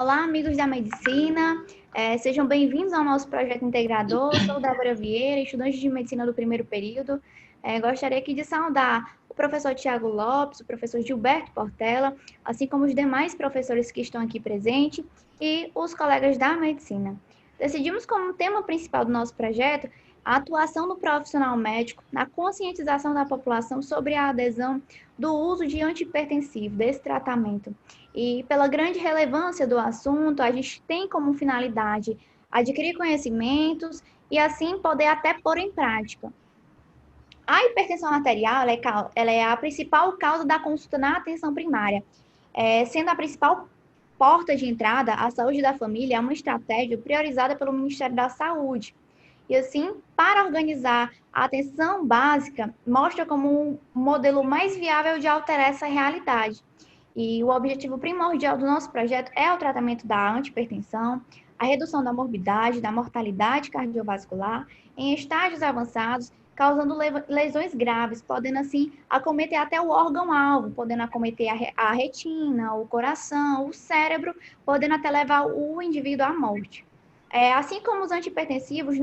Olá, amigos da medicina, sejam bem-vindos ao nosso projeto integrador. Sou Débora Vieira, estudante de medicina do primeiro período. Gostaria aqui de saudar o professor Tiago Lopes, o professor Gilberto Portela, assim como os demais professores que estão aqui presentes e os colegas da medicina. Decidimos como tema principal do nosso projeto a atuação do profissional médico na conscientização da população sobre a adesão do uso de antihipertensivo, desse tratamento. E pela grande relevância do assunto, a gente tem como finalidade adquirir conhecimentos e assim poder até pôr em prática. A hipertensão arterial ela é a principal causa da consulta na atenção primária, sendo a principal porta de entrada à saúde da família é uma estratégia priorizada pelo Ministério da Saúde. E assim, para organizar a atenção básica, mostra como um modelo mais viável de alterar essa realidade. E o objetivo primordial do nosso projeto é o tratamento da antihipertensão, a redução da morbidade, da mortalidade cardiovascular em estágios avançados, causando lesões graves, podendo assim acometer até o órgão-alvo, podendo acometer a retina, o coração, o cérebro, podendo até levar o indivíduo à morte. Assim como os antihipertensivos,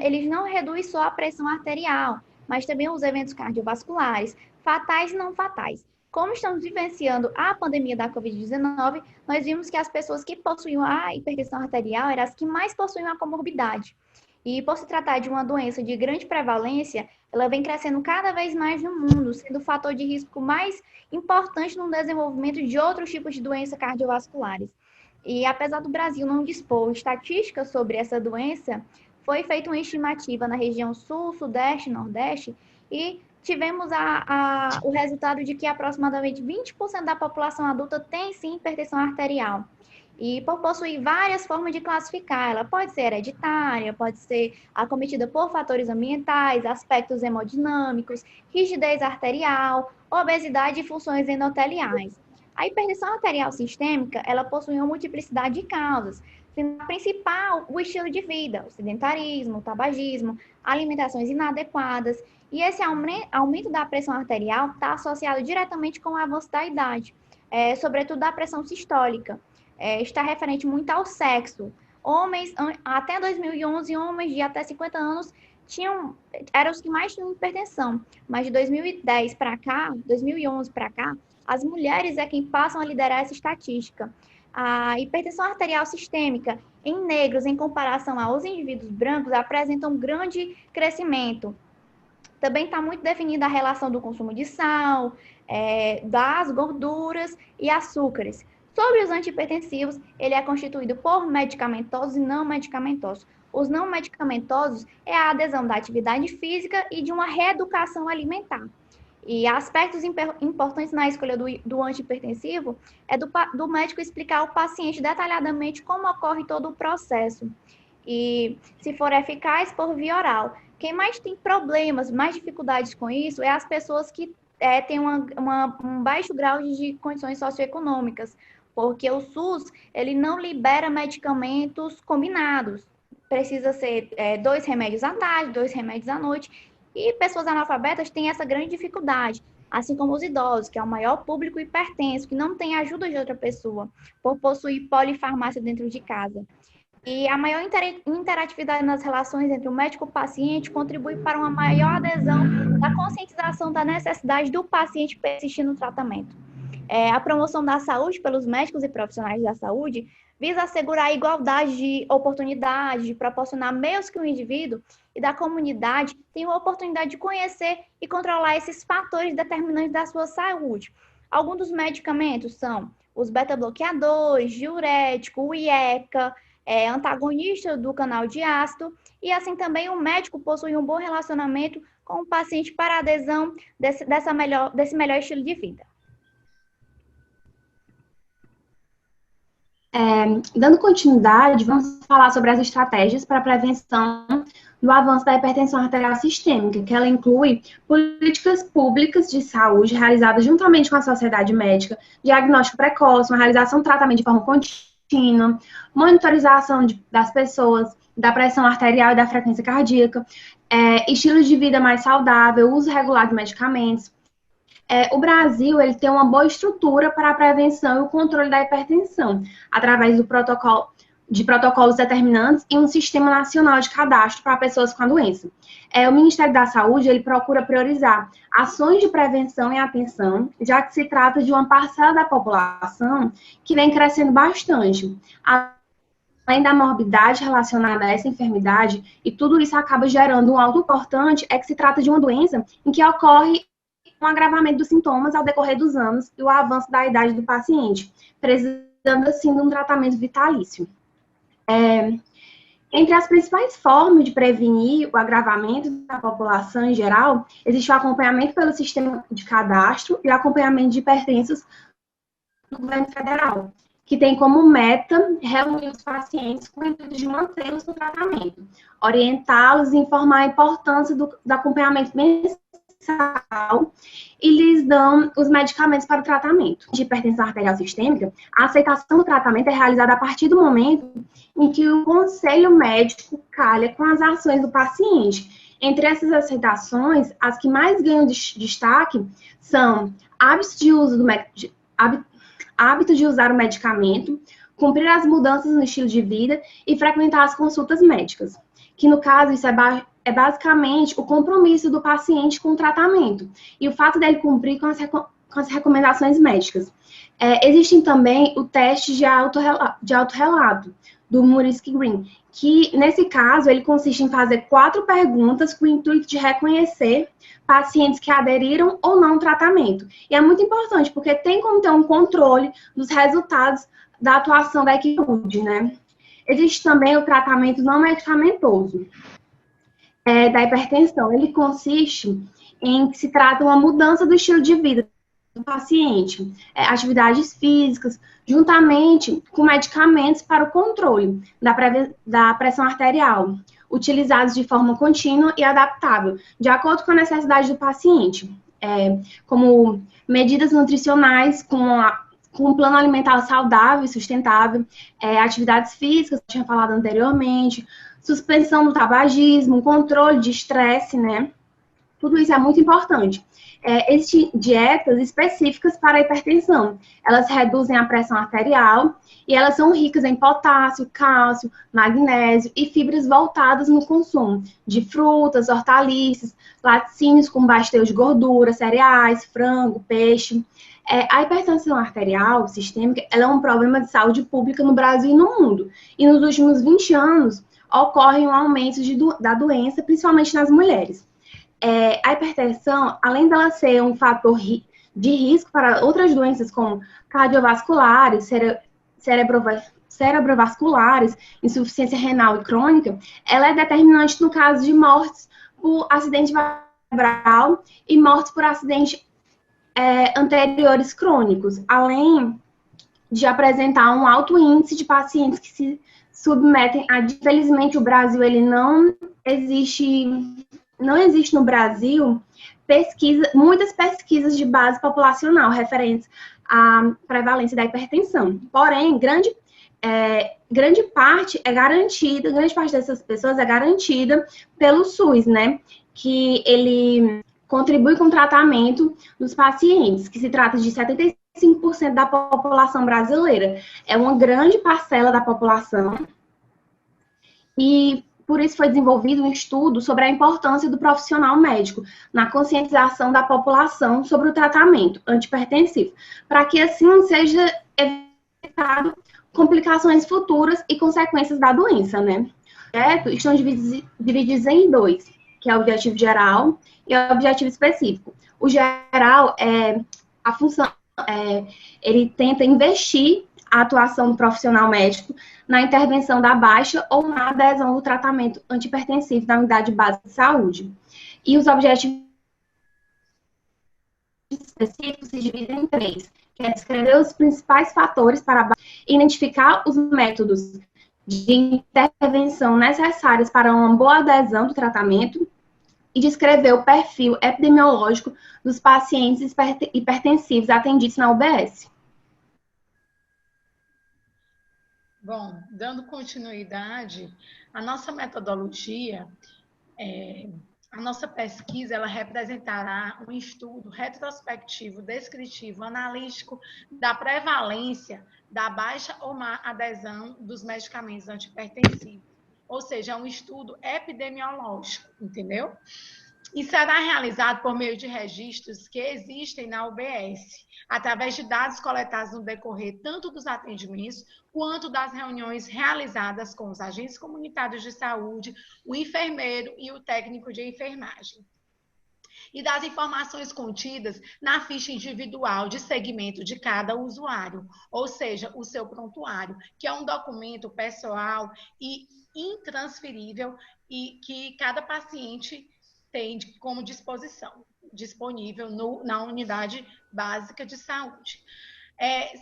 eles não reduzem só a pressão arterial, mas também os eventos cardiovasculares, fatais e não fatais. Como estamos vivenciando a pandemia da Covid-19, nós vimos que as pessoas que possuíam a hipertensão arterial eram as que mais possuíam a comorbidade. E por se tratar de uma doença de grande prevalência, ela vem crescendo cada vez mais no mundo, sendo o fator de risco mais importante no desenvolvimento de outros tipos de doenças cardiovasculares. E apesar do Brasil não dispor estatísticas sobre essa doença, foi feita uma estimativa na região sul, sudeste, nordeste, e tivemos o resultado de que aproximadamente 20% da população adulta tem sim hipertensão arterial. E por possuir várias formas de classificar, ela pode ser hereditária, pode ser acometida por fatores ambientais, aspectos hemodinâmicos, rigidez arterial, obesidade e funções endoteliais. A hipertensão arterial sistêmica, ela possui uma multiplicidade de causas, sendo a principal o estilo de vida, o sedentarismo, o tabagismo, alimentações inadequadas, e esse aumento da pressão arterial está associado diretamente com o avanço da idade, sobretudo da pressão sistólica. Está referente muito ao sexo. Homens, até 2011, homens de até 50 anos eram os que mais tinham hipertensão, mas de 2010 para cá, 2011 para cá, as mulheres é quem passam a liderar essa estatística. A hipertensão arterial sistêmica em negros, em comparação aos indivíduos brancos, apresenta um grande crescimento. Também está muito definida a relação do consumo de sal, das gorduras e açúcares. Sobre os antihipertensivos, ele é constituído por medicamentosos e não medicamentosos. Os não medicamentosos é a adesão da atividade física e de uma reeducação alimentar. E aspectos importantes na escolha do antihipertensivo é do médico explicar ao paciente detalhadamente como ocorre todo o processo. E se for eficaz, por via oral. Quem mais tem problemas, mais dificuldades com isso, é as pessoas que têm um baixo grau de condições socioeconômicas, porque o SUS, ele não libera medicamentos combinados. Precisa ser 2 remédios à tarde, 2 remédios à noite, e pessoas analfabetas têm essa grande dificuldade, assim como os idosos, que é o maior público hipertenso, que não tem ajuda de outra pessoa, por possuir polifarmácia dentro de casa. E a maior interatividade nas relações entre o médico e o paciente contribui para uma maior adesão da conscientização da necessidade do paciente persistir no tratamento. A promoção da saúde pelos médicos e profissionais da saúde visa assegurar a igualdade de oportunidades, de proporcionar meios que o indivíduo e da comunidade tenham a oportunidade de conhecer e controlar esses fatores determinantes da sua saúde. Alguns dos medicamentos são os beta-bloqueadores, diurético, o IECA, antagonista do canal de ácido, e assim também o médico possui um bom relacionamento com o paciente para a adesão desse melhor estilo de vida. Dando continuidade, vamos falar sobre as estratégias para a prevenção do avanço da hipertensão arterial sistêmica, que ela inclui políticas públicas de saúde realizadas juntamente com a sociedade médica, diagnóstico precoce, uma realização de tratamento de forma contínua, monitorização das pessoas, da pressão arterial e da frequência cardíaca, estilo de vida mais saudável, uso regular de medicamentos, O Brasil ele tem uma boa estrutura para a prevenção e o controle da hipertensão, através de protocolos determinantes e um sistema nacional de cadastro para pessoas com a doença. O Ministério da Saúde ele procura priorizar ações de prevenção e atenção, já que se trata de uma parcela da população que vem crescendo bastante. Além da morbidade relacionada a essa enfermidade, e tudo isso acaba gerando um algo importante, é que se trata de uma doença em que ocorre um agravamento dos sintomas ao decorrer dos anos e o avanço da idade do paciente, precisando assim de um tratamento vitalício. Entre as principais formas de prevenir o agravamento da população em geral, existe o acompanhamento pelo sistema de cadastro e o acompanhamento de hipertensos do governo federal, que tem como meta reunir os pacientes com o intuito de mantê-los no tratamento, orientá-los e informar a importância do acompanhamento mensal e lhes dão os medicamentos para o tratamento. De hipertensão arterial sistêmica, a aceitação do tratamento é realizada a partir do momento em que o conselho médico calha com as ações do paciente. Entre essas aceitações, as que mais ganham destaque são hábitos de uso hábito de usar o medicamento, cumprir as mudanças no estilo de vida e frequentar as consultas médicas, que no caso isso é basicamente o compromisso do paciente com o tratamento e o fato dele cumprir com as recomendações médicas. Existem também o teste de autorrelato do Muriski-Green, que nesse caso ele consiste em fazer 4 perguntas com o intuito de reconhecer pacientes que aderiram ou não ao tratamento. E é muito importante, porque tem como ter um controle dos resultados da atuação da equipe, né? Existe também o tratamento não medicamentoso da hipertensão. Ele consiste em que se trata uma mudança do estilo de vida do paciente, atividades físicas, juntamente com medicamentos para o controle da pressão arterial, utilizados de forma contínua e adaptável, de acordo com a necessidade do paciente, como medidas nutricionais, com um plano alimentar saudável e sustentável, atividades físicas, que eu tinha falado anteriormente, suspensão do tabagismo, controle de estresse, né? Tudo isso é muito importante. Existem dietas específicas para a hipertensão. Elas reduzem a pressão arterial e elas são ricas em potássio, cálcio, magnésio e fibras voltadas no consumo de frutas, hortaliças, laticínios com baixo teor de gordura, cereais, frango, peixe. A hipertensão arterial sistêmica ela é um problema de saúde pública no Brasil e no mundo. E nos últimos 20 anos ocorre um aumento da doença, principalmente nas mulheres. A hipertensão, além dela ser um fator de risco para outras doenças como cardiovasculares, cerebrovasculares, insuficiência renal e crônica, ela é determinante no caso de mortes por acidente cerebral e mortes por acidentes anteriores crônicos, além de apresentar um alto índice de pacientes que se submetem a... Infelizmente, o Brasil, ele não existe no Brasil muitas pesquisas de base populacional referentes à prevalência da hipertensão. Porém, grande parte dessas pessoas é garantida pelo SUS, né? Que ele contribui com o tratamento dos pacientes, que se trata de 75% da população brasileira. É uma grande parcela da população. E por isso foi desenvolvido um estudo sobre a importância do profissional médico na conscientização da população sobre o tratamento antihipertensivo, para que assim seja evitado complicações futuras e consequências da doença, né? Estão divididos em 2, que é o objetivo geral e o objetivo específico. O geral a função, ele tenta investir a atuação do profissional médico na intervenção da baixa ou na adesão do tratamento antihipertensivo da unidade básica de saúde. E os objetivos específicos se dividem em 3, que é descrever os principais fatores para identificar os métodos de intervenção necessários para uma boa adesão do tratamento e descrever o perfil epidemiológico dos pacientes hipertensivos atendidos na UBS. Bom, dando continuidade, a nossa metodologia A nossa pesquisa ela representará um estudo retrospectivo, descritivo, analítico da prevalência da baixa ou má adesão dos medicamentos antihipertensivos. Ou seja, é um estudo epidemiológico, entendeu? E será realizado por meio de registros que existem na UBS, através de dados coletados no decorrer tanto dos atendimentos quanto das reuniões realizadas com os agentes comunitários de saúde, o enfermeiro e o técnico de enfermagem. E das informações contidas na ficha individual de segmento de cada usuário, ou seja, o seu prontuário, que é um documento pessoal e intransferível e que cada paciente tem como disponível na unidade básica de saúde.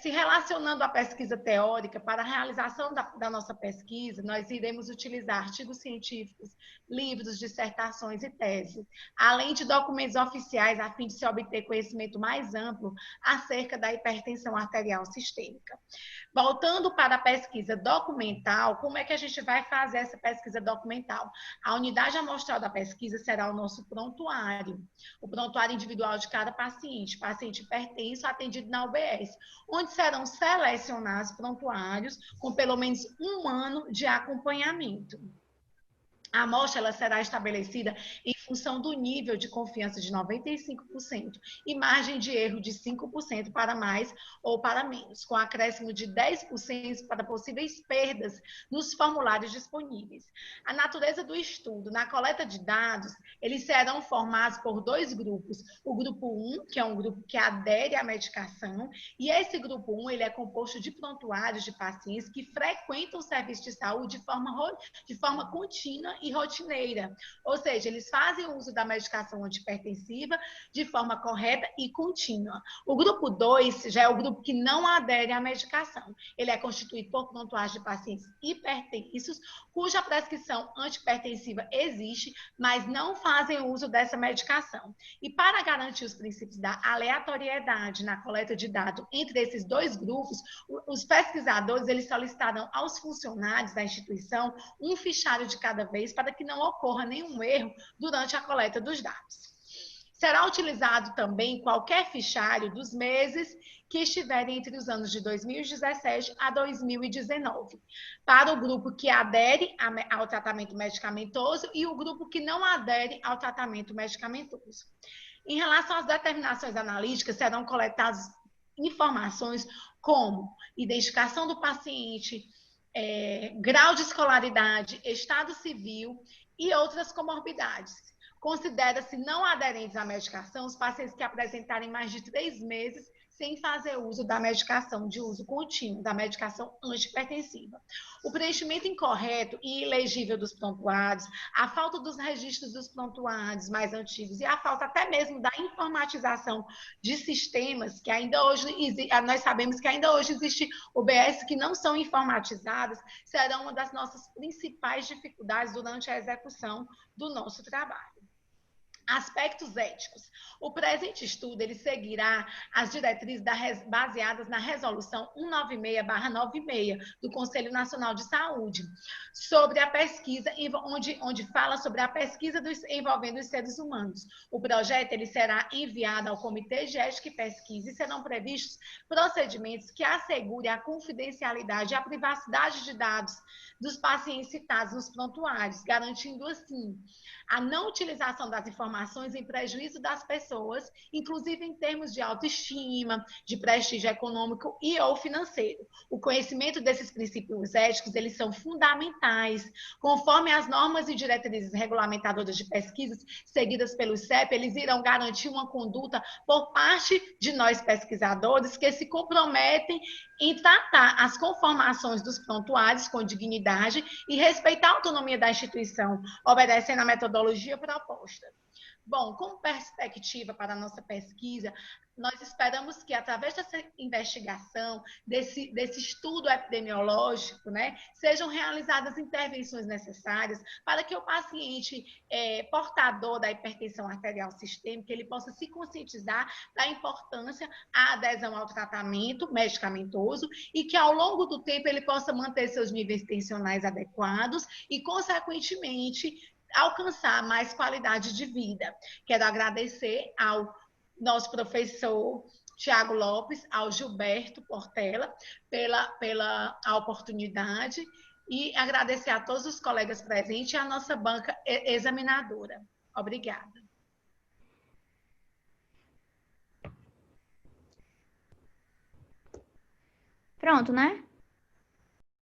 Se relacionando à pesquisa teórica, para a realização da nossa pesquisa, nós iremos utilizar artigos científicos, livros, dissertações e teses, além de documentos oficiais, a fim de se obter conhecimento mais amplo acerca da hipertensão arterial sistêmica. Voltando para a pesquisa documental, como é que a gente vai fazer essa pesquisa documental? A unidade amostral da pesquisa será o nosso prontuário, o prontuário individual de cada paciente hipertenso atendido na UBS, onde serão selecionados prontuários com pelo menos 1 ano de acompanhamento. A amostra ela será estabelecida em função do nível de confiança de 95% e margem de erro de 5% para mais ou para menos, com acréscimo de 10% para possíveis perdas nos formulários disponíveis. A natureza do estudo, na coleta de dados, eles serão formados por 2 grupos. O grupo 1, que é um grupo que adere à medicação, e esse grupo 1 ele é composto de prontuários de pacientes que frequentam o serviço de saúde de forma contínua e rotineira, ou seja, eles fazem uso da medicação antihipertensiva de forma correta e contínua. O grupo 2 já é o grupo que não adere à medicação. Ele é constituído por prontuários de pacientes hipertensos, cuja prescrição antihipertensiva existe, mas não fazem uso dessa medicação. E para garantir os princípios da aleatoriedade na coleta de dados entre esses 2 grupos, os pesquisadores eles solicitarão aos funcionários da instituição um fichário de cada vez para que não ocorra nenhum erro durante a coleta dos dados. Será utilizado também qualquer fichário dos meses que estiverem entre os anos de 2017 a 2019, para o grupo que adere ao tratamento medicamentoso e o grupo que não adere ao tratamento medicamentoso. Em relação às determinações analíticas, serão coletadas informações como identificação do paciente, grau de escolaridade, estado civil e outras comorbidades. Considera-se não aderentes à medicação os pacientes que apresentarem mais de 3 meses sem fazer uso da medicação de uso contínuo, da medicação antihipertensiva. O preenchimento incorreto e ilegível dos prontuários, a falta dos registros dos prontuários mais antigos e a falta até mesmo da informatização de sistemas, que ainda hoje, nós sabemos que ainda hoje existe UBS que não são informatizadas, serão uma das nossas principais dificuldades durante a execução do nosso trabalho. Aspectos éticos. O presente estudo ele seguirá as diretrizes baseadas na Resolução 196/96 do Conselho Nacional de Saúde, sobre a pesquisa, onde fala sobre a pesquisa envolvendo os seres humanos. O projeto ele será enviado ao Comitê de Ética e Pesquisa e serão previstos procedimentos que assegurem a confidencialidade e a privacidade de dados dos pacientes citados nos prontuários, garantindo assim a não utilização das informações em prejuízo das pessoas, inclusive em termos de autoestima, de prestígio econômico e ou financeiro. O conhecimento desses princípios éticos, eles são fundamentais. Conforme as normas e diretrizes regulamentadoras de pesquisas seguidas pelo CEP, eles irão garantir uma conduta por parte de nós pesquisadores que se comprometem em tratar as conformações dos prontuários com dignidade e respeitar a autonomia da instituição, obedecendo a metodologia proposta. Bom, como perspectiva para a nossa pesquisa, nós esperamos que, através dessa investigação, desse estudo epidemiológico, né, sejam realizadas intervenções necessárias para que o paciente portador da hipertensão arterial sistêmica ele possa se conscientizar da importância da adesão ao tratamento medicamentoso e que, ao longo do tempo, ele possa manter seus níveis tensionais adequados e, consequentemente, alcançar mais qualidade de vida. Quero agradecer ao nosso professor Tiago Lopes, ao Gilberto Portela, pela a oportunidade, e agradecer a todos os colegas presentes e a nossa banca examinadora. Obrigada. Pronto, né?